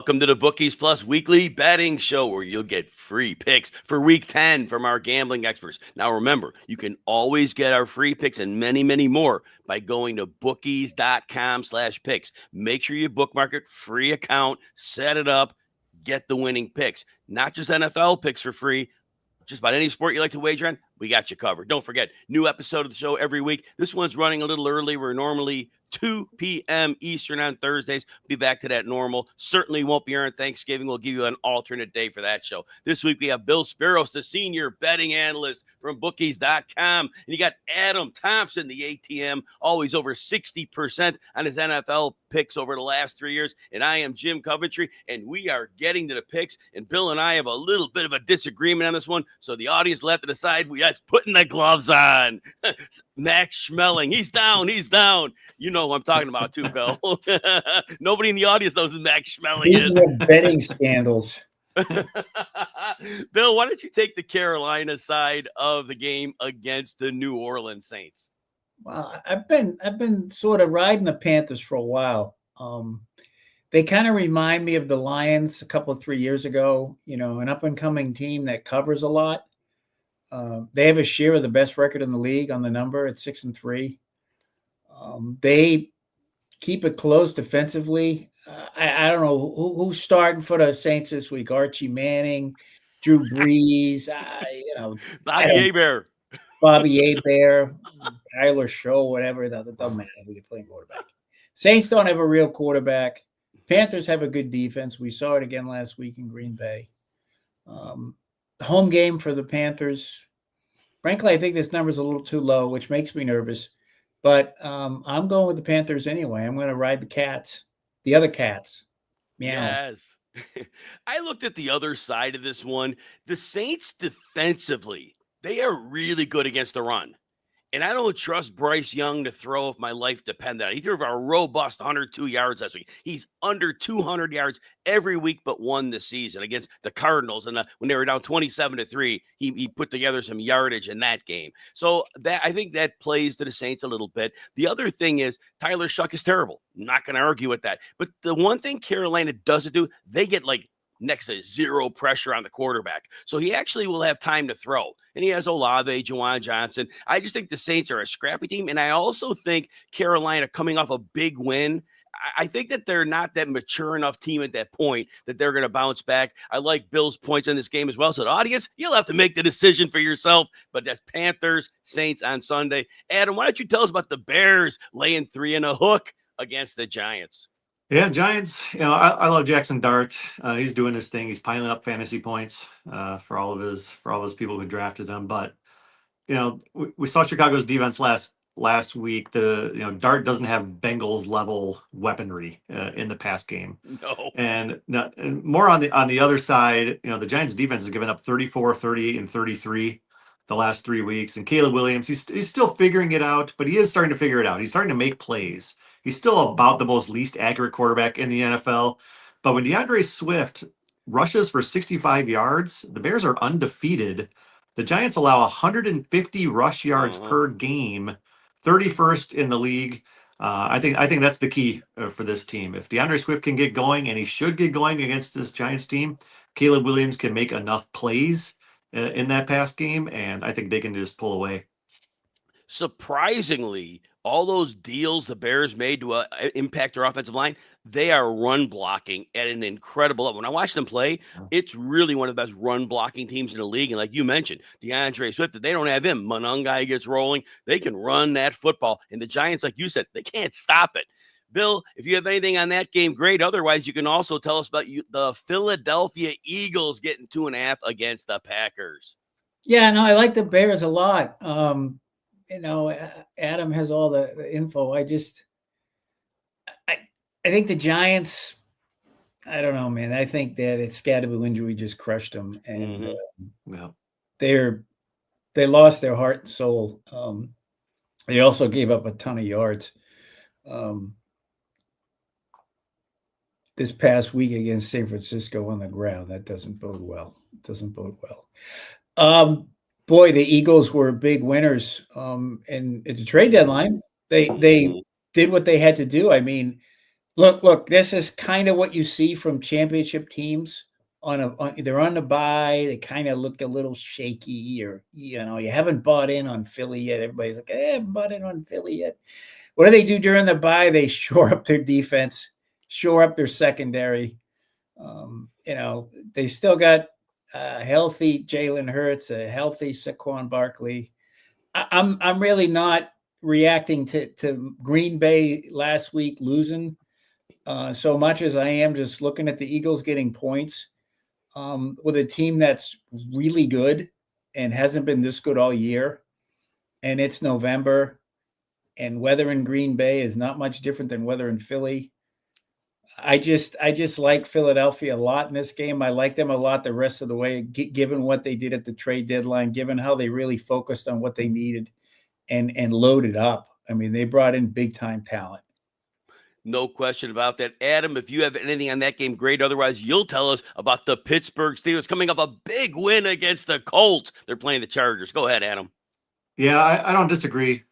Welcome to the Bookies Plus weekly betting show where you'll get free picks for week 10 from our gambling experts. Now, remember, you can always get our free picks and many, many more by going to bookies.com/picks. Make sure you bookmark it, free account, set it up, get the winning picks. Not just NFL picks for free. Just about any sport you like to wager on, we got you covered. Don't forget, new episode of the show every week. This one's running a little early. We're normally 2 p.m. Eastern on Thursdays. Be back to that normal. Certainly won't be on Thanksgiving. We'll give you an alternate day for that show. This week we have Bill Speros, the senior betting analyst from bookies.com. And you got Adam Thompson, the ATM, always over 60% on his NFL picks over the last 3 years. And I am Jim Coventry, and we are getting to the picks. And Bill and I have a little bit of a disagreement on this one. So the audience will have to decide. That's putting the gloves on. Max Schmeling. He's down. You know who I'm talking about too, Bill. Nobody in the audience knows who Max Schmeling is. These are betting scandals. Bill, why don't you take the Carolina side of the game against the New Orleans Saints? Well, I've been sort of riding the Panthers for a while. They kind of remind me of the Lions a couple of 3 years ago, an up-and-coming team that covers a lot. They have a share of the best record in the league on the number at 6-3. They keep it close defensively. I don't know who's starting for the Saints this week. Archie Manning, Drew Brees, Bobby Hebert, Tyler Show, whatever. It doesn't matter who you're playing quarterback. Saints don't have a real quarterback. Panthers have a good defense. We saw it again last week in Green Bay. Home game for the Panthers. Frankly, I think this number is a little too low, which makes me nervous. But I'm going with the Panthers anyway. I'm going to ride the other cats. Meow. Yes. I looked at the other side of this one. The Saints defensively, they are really good against the run. And I don't trust Bryce Young to throw if my life depended on it. He threw for a robust 102 yards last week. He's under 200 yards every week but one this season against the Cardinals. And when they were down 27-3, he put together some yardage in that game. So that I think that plays to the Saints a little bit. The other thing is Tyler Shuck is terrible. I'm not going to argue with that. But the one thing Carolina doesn't do, they get next to zero pressure on the quarterback. So he actually will have time to throw. And he has Olave, Juwan Johnson. I just think the Saints are a scrappy team. And I also think Carolina coming off a big win, I think that they're not that mature enough team at that point that they're going to bounce back. I like Bill's points in this game as well. So the audience, you'll have to make the decision for yourself. But that's Panthers, Saints on Sunday. Adam, why don't you tell us about the Bears laying 3.5 against the Giants? Yeah, Giants, I love Jackson Dart. He's doing his thing. He's piling up fantasy points for all of his people who drafted him. But, we saw Chicago's defense last week. Dart doesn't have Bengals level weaponry in the pass game. No. And more on the other side, the Giants defense has given up 34, 38, and 33 the last 3 weeks. And Caleb Williams, he's still figuring it out, but he is starting to figure it out. He's starting to make plays. He's still about the most least accurate quarterback in the NFL. But when DeAndre Swift rushes for 65 yards, the Bears are undefeated. The Giants allow 150 rush yards per game, 31st in the league. I think that's the key for this team. If DeAndre Swift can get going, and he should get going against this Giants team, Caleb Williams can make enough plays in that pass game, and I think they can just pull away. Surprisingly, all those deals the Bears made to impact their offensive line, they are run blocking at an incredible level. When I watch them play, it's really one of the best run blocking teams in the league. And like you mentioned, DeAndre Swift, if they don't have him, Monangai gets rolling. They can run that football. And the Giants, like you said, they can't stop it. Bill, if you have anything on that game, great. Otherwise, you can also tell us about the Philadelphia Eagles getting 2.5 against the Packers. Yeah, no, I like the Bears a lot. Adam has all the info. I think the Giants, I don't know, man. I think that Scadaboo injury just crushed them. And they lost their heart and soul. They also gave up a ton of yards. This past week against San Francisco on the ground, that doesn't bode well. Boy, the Eagles were big winners. And at the trade deadline, they did what they had to do. I mean, Look, this is kind of what you see from championship teams they're on the bye. They kind of look a little shaky, or you haven't bought in on Philly yet. Everybody's like, I haven't bought in on Philly yet. What do they do during the bye? They shore up their defense, shore up their secondary. They still got a healthy Jalen Hurts, a healthy Saquon Barkley. I'm really not reacting to Green Bay last week losing so much as I am just looking at the Eagles getting points with a team that's really good and hasn't been this good all year. And it's November, and weather in Green Bay is not much different than weather in Philly. I just like Philadelphia a lot in this game. I like them a lot the rest of the way, given what they did at the trade deadline, given how they really focused on what they needed and loaded up. I mean, they brought in big time talent. No question about that. Adam, if you have anything on that game, great. Otherwise, you'll tell us about the Pittsburgh Steelers coming off a big win against the Colts. They're playing the Chargers. Go ahead, Adam. Yeah, I don't disagree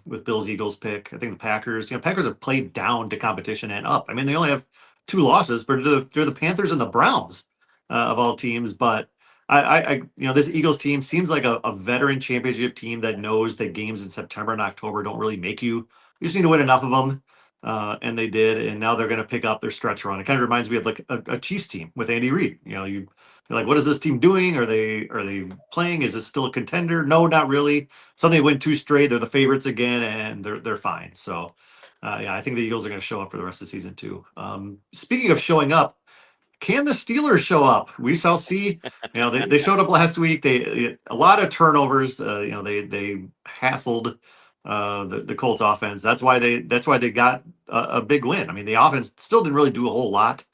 with Bill's Eagles pick. I think the Packers have played down to competition and up. I mean, they only have 2 losses, but they're the Panthers and the Browns of all teams. But this Eagles team seems like a veteran championship team that knows that games in September and October don't really make you. You just need to win enough of them. And they did, and now they're going to pick up their stretch run. It kind of reminds me of like a Chiefs team with Andy Reid. You're like, what is this team doing? Are they playing? Is this still a contender? No, not really. So they win 2 straight. They're the favorites again, and they're fine. So, I think the Eagles are going to show up for the rest of the season too. Speaking of showing up, can the Steelers show up? We shall see. They showed up last week. They a lot of turnovers. They hassled the Colts offense. That's why they got a big win. I mean, the offense still didn't really do a whole lot.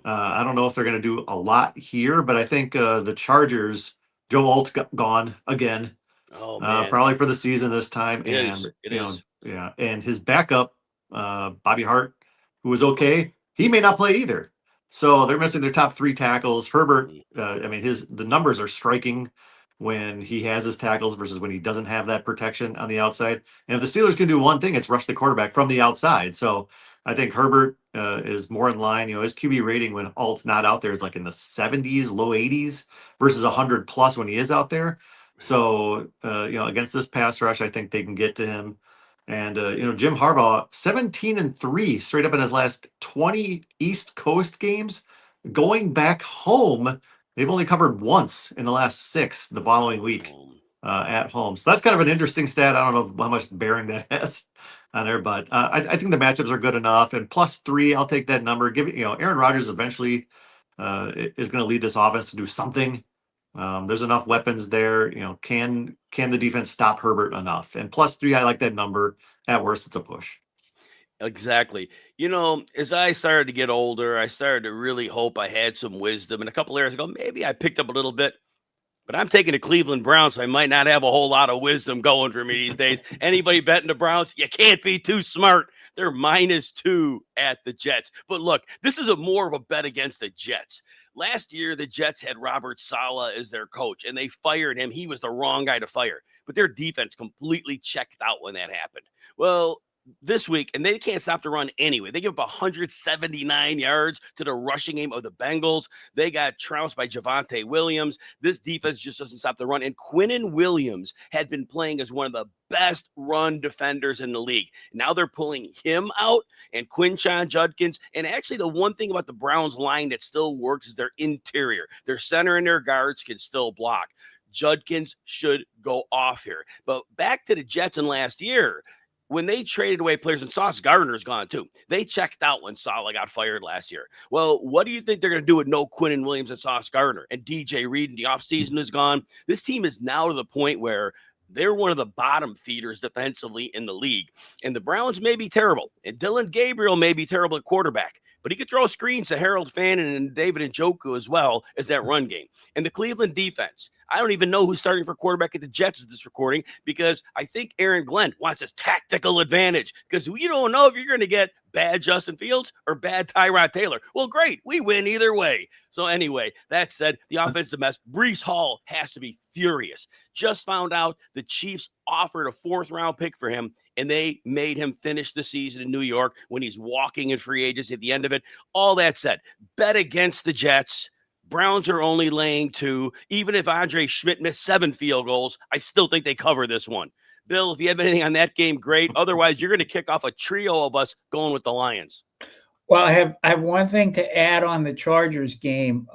I don't know if they're going to do a lot here, but I think the Chargers, Joe Alt gone again. Oh man, probably for the season this time. It is. And his backup, Bobby Hart, who was okay, he may not play either. So they're missing their top 3 tackles. Herbert, the numbers are striking when he has his tackles versus when he doesn't have that protection on the outside. And if the Steelers can do one thing, it's rush the quarterback from the outside. So I think Herbert is more in line. His QB rating when Alt's not out there is like in the 70s, low 80s versus 100 plus when he is out there. So, against this pass rush, I think they can get to him. And, Jim Harbaugh, 17-3 straight up in his last 20 East Coast games. Going back home, they've only covered once in the last 6 the following week at home. So that's kind of an interesting stat. I don't know how much bearing that has on there, but I think the matchups are good enough. And +3, I'll take that number. Give it, Aaron Rodgers eventually is going to lead this offense to do something. There's enough weapons there. Can the defense stop Herbert enough? And +3, I like that number. At worst, it's a push. Exactly. As I started to get older, I started to really hope I had some wisdom. And a couple of years ago, maybe I picked up a little bit. But I'm taking the Cleveland Browns, so I might not have a whole lot of wisdom going for me these days. Anybody betting the Browns, you can't be too smart. They're -2 at the Jets. But look, this is more of a bet against the Jets. Last year, the Jets had Robert Saleh as their coach, and they fired him. He was the wrong guy to fire. But their defense completely checked out when that happened. Well, this week, and they can't stop the run anyway. They give up 179 yards to the rushing game of the Bengals. They got trounced by Javonte Williams. This defense just doesn't stop the run. And Quinnen Williams had been playing as one of the best run defenders in the league. Now they're pulling him out and Quinshon Judkins. And actually, the one thing about the Browns line that still works is their interior. Their center and their guards can still block. Judkins should go off here. But back to the Jets in last year, when they traded away players, and Sauce Gardner's gone too, they checked out when Saleh got fired last year. Well, what do you think they're going to do with no Quinnen Williams and Sauce Gardner? And DJ Reed in the offseason is gone. This team is now to the point where they're one of the bottom feeders defensively in the league. And the Browns may be terrible. And Dylan Gabriel may be terrible at quarterback. But he could throw screens to Harold Fannin and David Njoku as well as that run game. And the Cleveland defense, I don't even know who's starting for quarterback at the Jets at this recording, because I think Aaron Glenn wants his tactical advantage, because you don't know if you're going to get bad Justin Fields or bad Tyrod Taylor. Well, great. We win either way. So anyway, that said, the offensive mess, Breece Hall has to be furious. Just found out the Chiefs offered a 4th-round pick for him and they made him finish the season in New York when he's walking in free agency at the end of it. All that said, bet against the Jets. Browns are only laying 2. Even if Andre Schmidt missed 7 field goals, I still think they cover this one. Bill, if you have anything on that game, great. Otherwise, you're going to kick off a trio of us going with the Lions. Well, I have one thing to add on the Chargers game.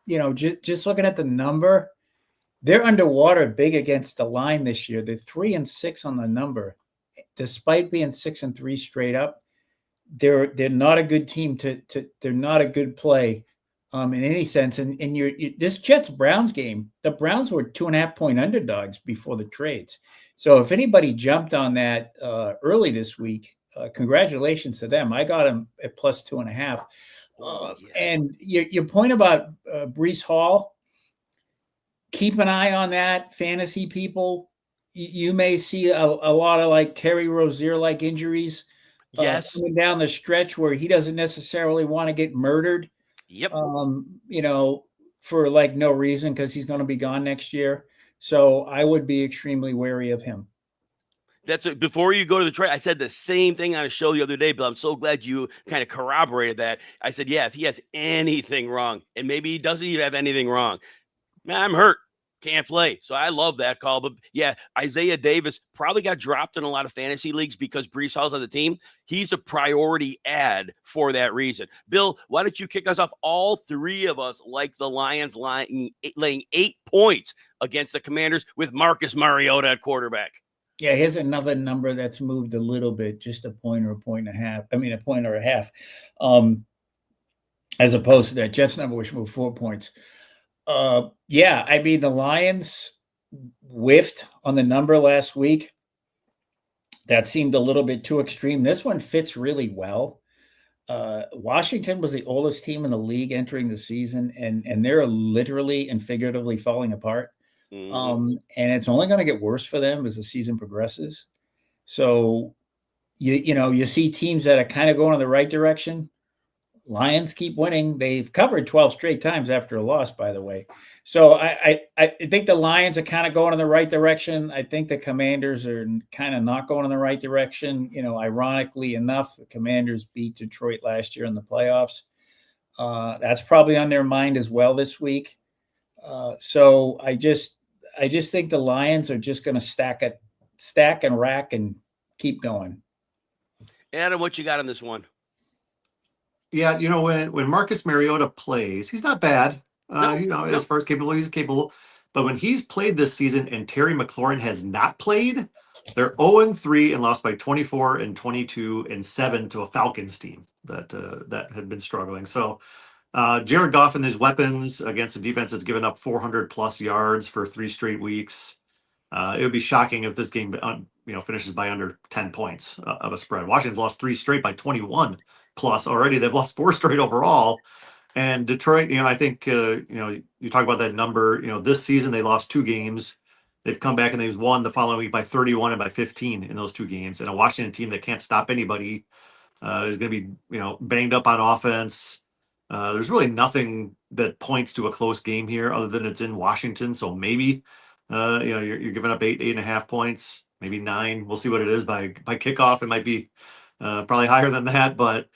Just looking at the number, they're underwater big against the line this year. They're 3-6 on the number, despite being 6-3 straight up. They're not a good team. They're not a good play in any sense. And this Jets Browns game, the Browns were 2.5-point underdogs before the trades. So if anybody jumped on that early this week, congratulations to them. I got them at plus 2.5. And your point about Breece Hall, keep an eye on that, fantasy people. You may see a lot of like Terry Rozier-like injuries coming down the stretch where he doesn't necessarily want to get murdered. Yep. For like no reason, because he's going to be gone next year. So I would be extremely wary of him. Before you go to the trade, I said the same thing on a show the other day, but I'm so glad you kind of corroborated that. I said, yeah, if he has anything wrong, and maybe he doesn't even have anything wrong, man, I'm hurt. Can't play. So I love that call. But yeah, Isaiah Davis probably got dropped in a lot of fantasy leagues because Breece Hall's on the team. He's a priority add for that reason. Bill, why don't you kick us off? All 3 of us like the Lions laying 8 points against the Commanders with Marcus Mariota at quarterback. Yeah, here's another number that's moved a little bit, just a point or a point and a half. I mean, a point or a half, as opposed to that Jets number, which moved 4 points. Yeah, I mean, the Lions whiffed on the number last week. That seemed a little bit too extreme. This one fits really well. Washington was the oldest team in the league entering the season, and they're literally and figuratively falling apart. Mm-hmm. And it's only going to get worse for them as the season progresses. So, you see teams that are kind of going in the right direction. Lions keep winning. They've covered 12 straight times after a loss, by the way. So I think the Lions are kind of going in the right direction. I think the Commanders are kind of not going in the right direction. Ironically enough, the Commanders beat Detroit last year in the playoffs. That's probably on their mind as well this week. So I just think the Lions are just going to stack and rack and keep going. Adam, what you got on this one? Yeah, when Marcus Mariota plays, he's not bad. As far as capable, he's capable. But when he's played this season and Terry McLaurin has not played, they're 0-3 and lost by 24 and 22 and 7 to a Falcons team that had been struggling. So Jared Goff and his weapons against a defense that's given up 400 plus yards for 3 straight weeks. It would be shocking if this game finishes by under 10 points of a spread. Washington's lost 3 straight by 21 plus already. They've lost 4 straight overall. And Detroit, I think, you talk about that number, this season they lost 2 games. They've come back and they've won the following week by 31 and by 15 in those 2 games. And a Washington team that can't stop anybody is going to be, banged up on offense. There's really nothing that points to a close game here other than it's in Washington. So maybe, you're giving up 8.5 points, maybe 9. We'll see what it is by kickoff. It might be probably higher than that, but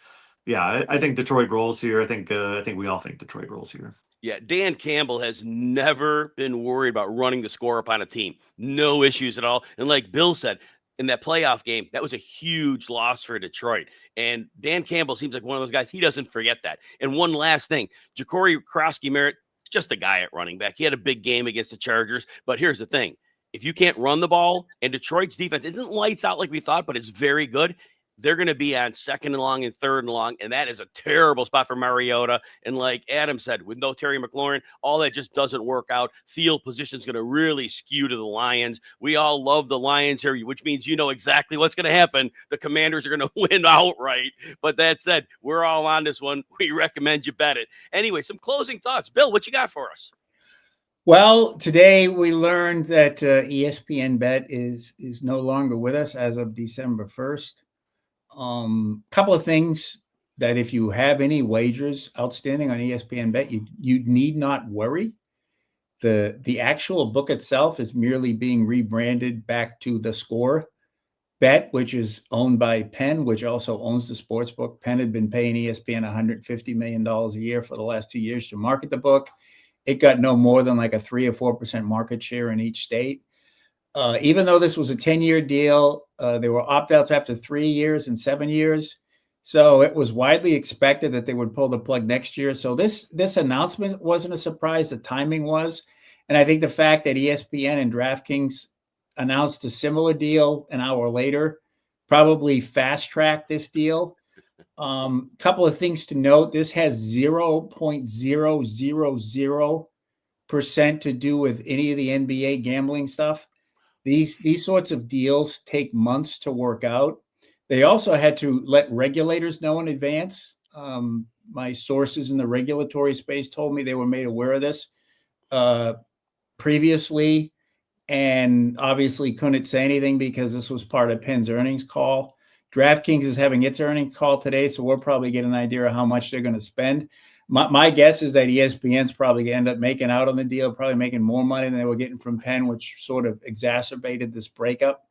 yeah, I think Detroit rolls here. I think we all think Detroit rolls here. Yeah, Dan Campbell has never been worried about running the score up on a team. No issues at all. And like Bill said, in that playoff game, that was a huge loss for Detroit. And Dan Campbell seems like one of those guys. He doesn't forget that. And one last thing, Ja'Cory Krosky-Merritt, just a guy at running back. He had a big game against the Chargers. But here's the thing. If you can't run the ball, and Detroit's defense isn't lights out like we thought, but it's very good, they're going to be on 2nd and long and 3rd and long, and that is a terrible spot for Mariota. And like Adam said, with no Terry McLaurin, all that just doesn't work out. Field position is going to really skew to the Lions. We all love the Lions here, which means you know exactly what's going to happen. The Commanders are going to win outright. But that said, we're all on this one. We recommend you bet it. Anyway, some closing thoughts. Bill, what you got for us? Well, today we learned that ESPN Bet is no longer with us as of December 1st. Couple of things that if you have any wagers outstanding on ESPN Bet, you need not worry. The actual book itself is merely being rebranded back to The Score. Bet, which is owned by Penn, which also owns the sports book. Penn had been paying ESPN $150 million a year for the last 2 years to market the book. It got no more than like a 3 or 4% market share in each state. Even though this was a 10-year deal, there were opt-outs after 3 years and 7 years. So it was widely expected that they would pull the plug next year. So this announcement wasn't a surprise. The timing was. And I think the fact that ESPN and DraftKings announced a similar deal an hour later probably fast-tracked this deal. Couple of things to note. This has 0.000% to do with any of the NBA gambling stuff. These sorts of deals take months to work out. They also had to let regulators know in advance. My sources in the regulatory space told me they were made aware of this previously, and obviously couldn't say anything because this was part of Penn's earnings call. DraftKings is having its earnings call today, so we'll probably get an idea of how much they're going to spend. My guess is that ESPN's probably going to end up making out on the deal, probably making more money than they were getting from Penn, which sort of exacerbated this breakup.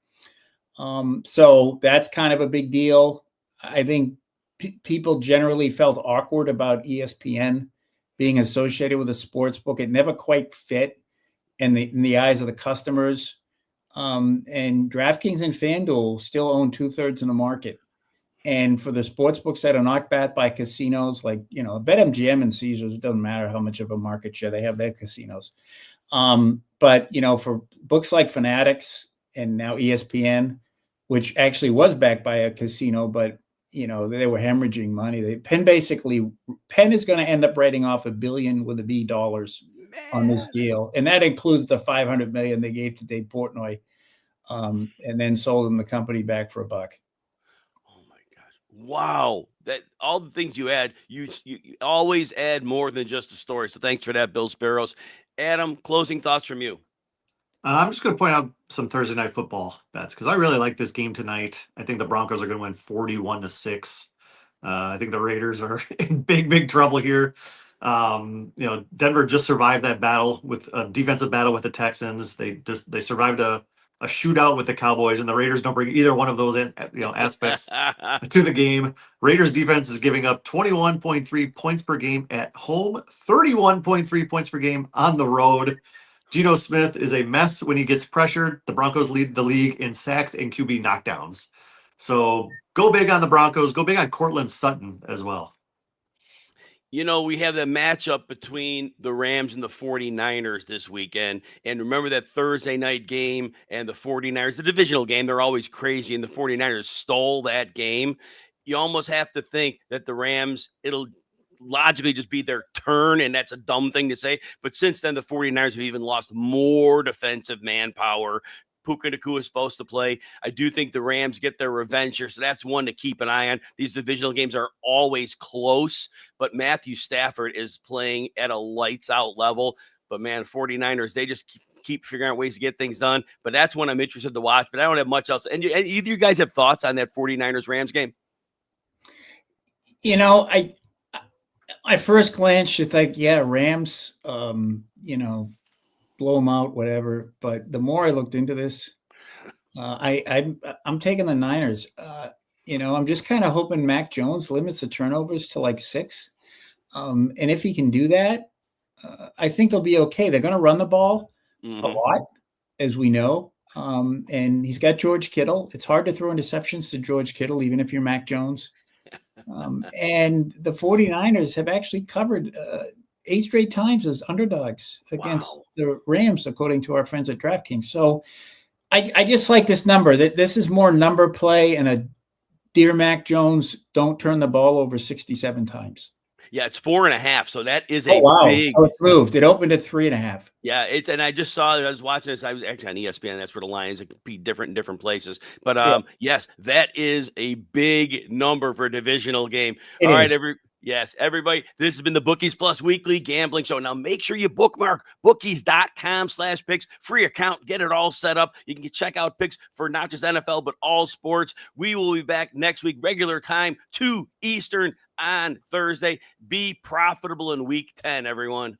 So that's kind of a big deal. I think people generally felt awkward about ESPN being associated with a sports book. It never quite fit in the eyes of the customers. And DraftKings and FanDuel still own 2/3 of the market. And for the sports books that are not backed by casinos, like, BetMGM and Caesars, it doesn't matter how much of a market share they have their casinos. But, for books like Fanatics and now ESPN, which actually was backed by a casino, but, they were hemorrhaging money. Penn is going to end up writing off $1 billion with a B dollars on this deal. And that includes the $500 million they gave to Dave Portnoy and then sold him the company back for $1. Oh my gosh. Wow. That all the things you add, you always add more than just a story. So thanks for that, Bill Speros. Adam, closing thoughts from you. I'm just going to point out some Thursday night football bets because I really like this game tonight. I think the Broncos are going to win 41-6. I think the Raiders are in big trouble here. Denver just survived that battle with a defensive battle with the Texans. They survived a shootout with the Cowboys, and the Raiders don't bring either one of those aspects to the game. Raiders defense is giving up 21.3 points per game at home, 31.3 points per game on the road. Geno Smith is a mess when he gets pressured. The Broncos lead the league in sacks and QB knockdowns. So go big on the Broncos. Go big on Cortland Sutton as well. We have the matchup between the Rams and the 49ers this weekend. And remember that Thursday night game and the 49ers, the divisional game, they're always crazy. And the 49ers stole that game. You almost have to think that the Rams, it'll logically just be their turn. And that's a dumb thing to say. But since then, the 49ers have even lost more defensive manpower. Puka Nacua is supposed to play. I do think the Rams get their revenge here, so that's one to keep an eye on. These divisional games are always close, but Matthew Stafford is playing at a lights-out level. But, man, 49ers, they just keep figuring out ways to get things done. But that's one I'm interested to watch, but I don't have much else. And either of you guys have thoughts on that 49ers-Rams game? I first glance, you think, Rams, blow them out, whatever. But the more I looked into this, I'm taking the Niners. I'm just kind of hoping Mac Jones limits the turnovers to like 6. And if he can do that, I think they'll be okay. They're going to run the ball a lot, as we know. And he's got George Kittle. It's hard to throw interceptions to George Kittle, even if you're Mac Jones. And the 49ers have actually covered 8 straight times as underdogs against the Rams, according to our friends at DraftKings. So I just like this number. That this is more number play and a dear Mac Jones, don't turn the ball over 67 times. Yeah, it's 4.5. So that is a big. So it's moved. It opened at 3.5. Yeah, and I just saw. I was watching this. I was actually on ESPN. That's where the lines could be different in different places. But yes, that is a big number for a divisional game. All right, everybody. This has been the Bookies Plus Weekly Gambling Show. Now make sure you bookmark bookies.com/picks. Free account. Get it all set up. You can check out picks for not just NFL but all sports. We will be back next week, regular time, 2 Eastern on Thursday. Be profitable in week 10, everyone.